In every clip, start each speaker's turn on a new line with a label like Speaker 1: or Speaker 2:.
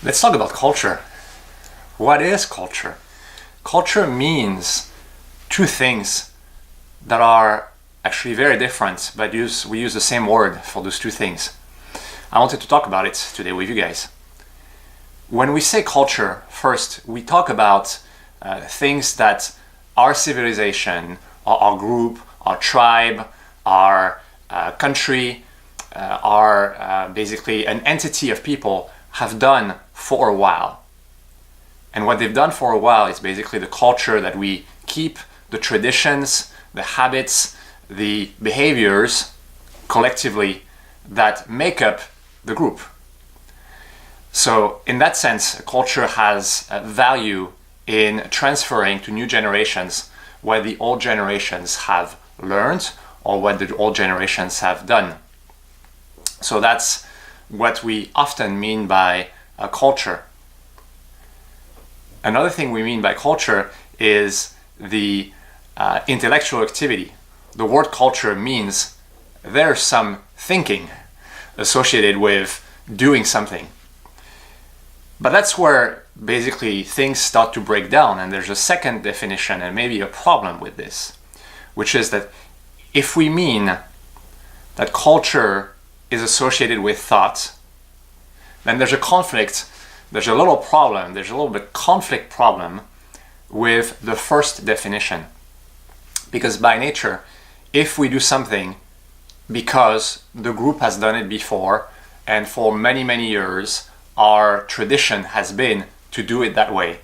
Speaker 1: Let's talk about culture. What is culture? Culture means two things that are actually very different, but we use the same word for those two things. I wanted to talk about it today with you guys. When we say culture, first, we talk about things that our civilization, or our group, our tribe, our country, are basically an entity of people have done for a while. And what they've done for a while is basically the culture that we keep, the traditions, the habits, the behaviors collectively that make up the group. So in that sense, culture has value in transferring to new generations what the old generations have learned or what the old generations have done. So that's what we often mean by a culture. Another thing we mean by culture is the intellectual activity. The word culture means there's some thinking associated with doing something. But that's where basically things start to break down, and there's a second definition and maybe a problem with this, which is that if we mean that culture is associated with thought, then there's a conflict, there's a little bit conflict problem with the first definition. Because by nature, if we do something because the group has done it before, and for many, many years, our tradition has been to do it that way,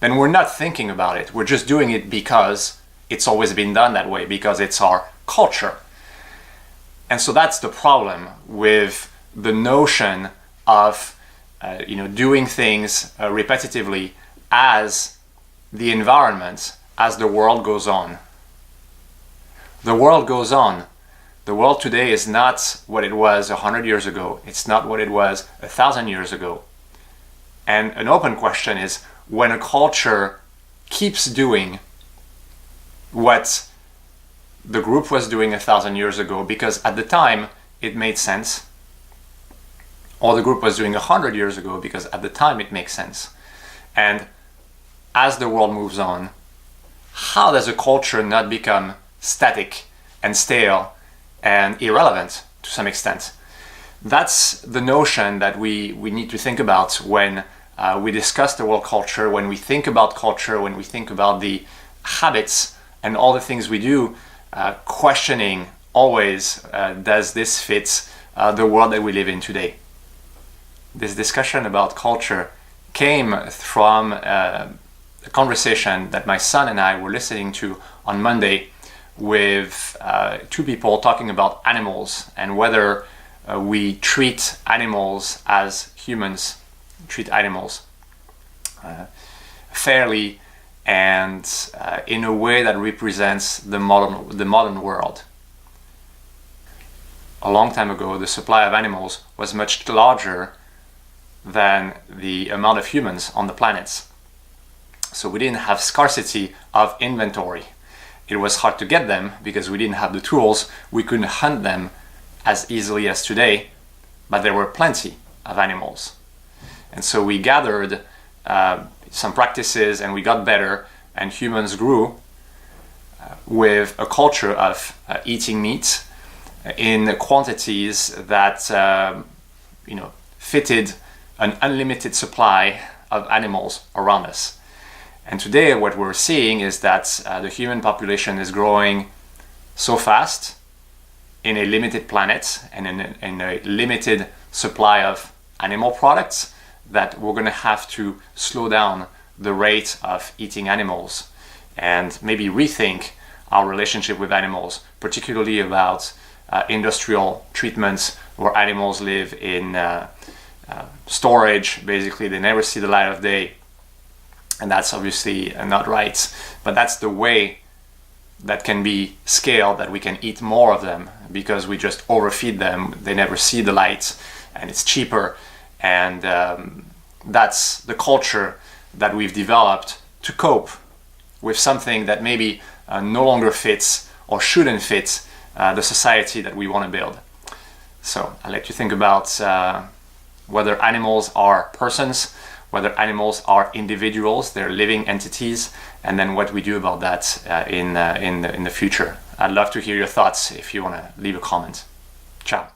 Speaker 1: then we're not thinking about it. We're just doing it because it's always been done that way, because it's our culture. And so that's the problem with the notion of doing things repetitively as the environment, as the world goes on. The world goes on. The world today is not what it was 100 years ago. It's not what it was 1,000 years ago. And an open question is, when a culture keeps doing what the group was doing 1,000 years ago because at the time it made sense, or the group was doing 100 years ago because at the time it makes sense, and as the world moves on, how does a culture not become static and stale and irrelevant to some extent? That's the notion that we need to think about when we discuss the world culture, when we think about culture, when we think about the habits and all the things we do, questioning always, does this fit the world that we live in today? This discussion about culture came from a conversation that my son and I were listening to on Monday with two people talking about animals and whether we treat animals as humans treat animals fairly and in a way that represents the modern world. A long time ago, the supply of animals was much larger than the amount of humans on the planet. So we didn't have scarcity of inventory. It was hard to get them because we didn't have the tools. We couldn't hunt them as easily as today, but there were plenty of animals. And so we gathered some practices and we got better, and humans grew with a culture of eating meat in quantities that fitted an unlimited supply of animals around us. And today what we're seeing is that the human population is growing so fast in a limited planet and in a limited supply of animal products that we're going to have to slow down the rate of eating animals and maybe rethink our relationship with animals, particularly about industrial treatments where animals live in storage. Basically, they never see the light of day. And that's obviously not right, but that's the way that can be scaled, that we can eat more of them because we just overfeed them. They never see the light and it's cheaper. And that's the culture that we've developed to cope with something that maybe no longer fits or shouldn't fit the society that we want to build. So I'll let you think about whether animals are persons, whether animals are individuals, they're living entities, and then what we do about that in the future. I'd love to hear your thoughts if you want to leave a comment. Ciao.